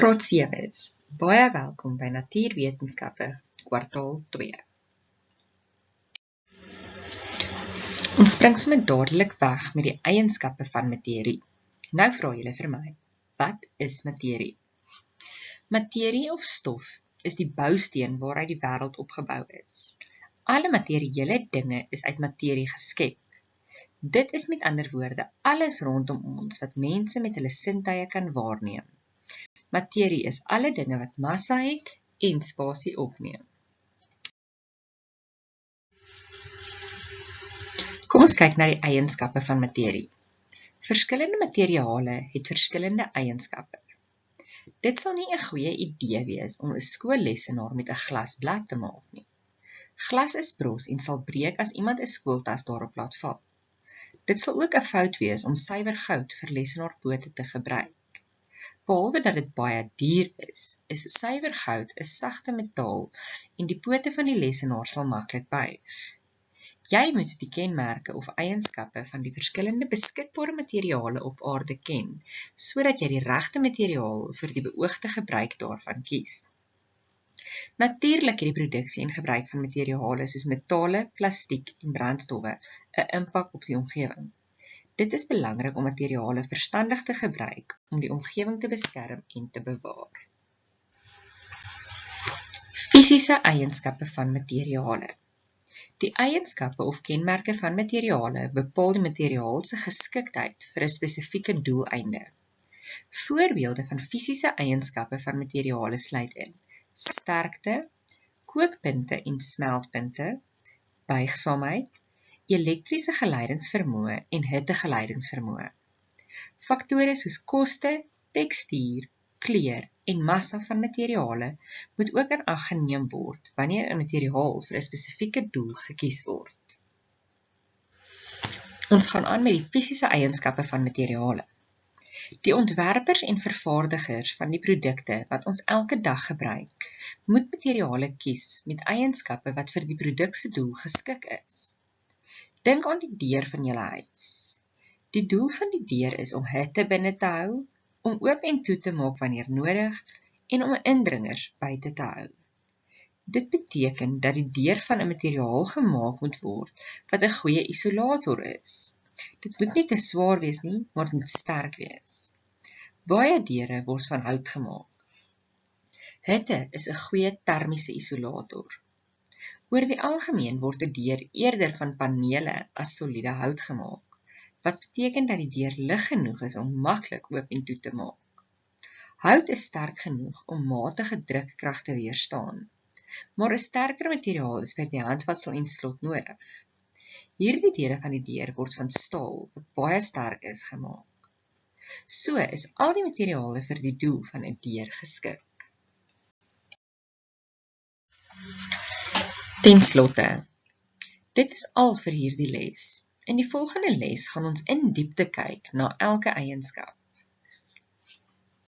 Graad 7 is, baie welkom by Natuurwetenskappe, kwartaal 2. Ons spring sommer dadelik weg met die eienskappe van materie. Nou vra julle vir my, wat is materie? Materie of stof is die bousteen waaruit die wêreld opgebou is. Alle materiële dinge is uit materie geskep. Dit is met ander woorde alles rondom ons wat mense met hulle sintuie kan waarneem. Materie is alle dinge wat massa het en spasie opneem. Kom ons kyk na die eienskappe van materie. Verskillende materiale het verskillende eienskappe. Dit sal nie 'n goeie idee wees om 'n skoollesenaar met 'n glasblad te maak nie. Glas is bros en sal breek as iemand 'n skooltas daarop laat val. Dit sal ook 'n fout wees om suiwer goud vir lesenaarpote te gebruik. Behalwe dat dit baie duur is suiwer goud 'n sagte metaal en die pote van die lesenaar sal maklik buig. Jy moet die kenmerke of eienskappe van die verskillende beskikbare materiale op aarde ken, sodat jy die regte materiaal vir die beoogde gebruik daarvan kies. Natuurlik het die produksie en gebruik van materiale soos metale, plastiek en brandstowwe 'n impak op die omgewing. Dit is belangrik om materiale verstandig te gebruik om die omgewing te beskerm en te bewaar. Fisiese eienskappe van materiale. Die eienskappe of kenmerke van materiale bepaal die materiaal se geskiktheid vir 'n spesifieke doeleinde. Voorbeelde van fisiese eienskappe van materiale sluit in sterkte, kookpunte en smeltpunte, buigsaamheid, elektriese geleidingsvermoë en hittegeleidingsvermoë. Faktore soos koste, tekstuur, kleur en massa van materiale moet ook in ag geneem word wanneer 'n materiaal vir 'n spesifieke doel gekies word. Ons gaan aan met die fisiese eienskappe van materiale. Die ontwerpers en vervaardigers van die produkte wat ons elke dag gebruik, moet materiale kies met eienskappe wat vir die produk se doel geskik is. Dink aan die deur van julle huis. Die doel van die deur is om hitte binne te hou, om oop en toe te maak wanneer nodig en om indringers buite te hou. Dit beteken dat die deur van 'n materiaal gemaak moet word wat 'n goeie isolator is. Dit moet nie te swaar wees nie, maar dit moet sterk wees. Baie deure word van hout gemaak. Hitte is 'n goeie termiese isolator. Oor die algemeen word 'n deur eerder van panele as soliede hout gemaak, wat beteken dat die deur lig genoeg is om maklik oop en toe te maak. Hout is sterk genoeg om matige drukkrag te weerstaan, maar 'n sterker materiaal is vir die handvatsel en slot nodig. Hierdie dele van die deur word van staal, wat baie sterk is, gemaak. So is al die materiale vir die doel van 'n deur geskik. Ten slotte, dit is al vir hierdie les. In die volgende les gaan ons in diepte kyk na elke eienskap.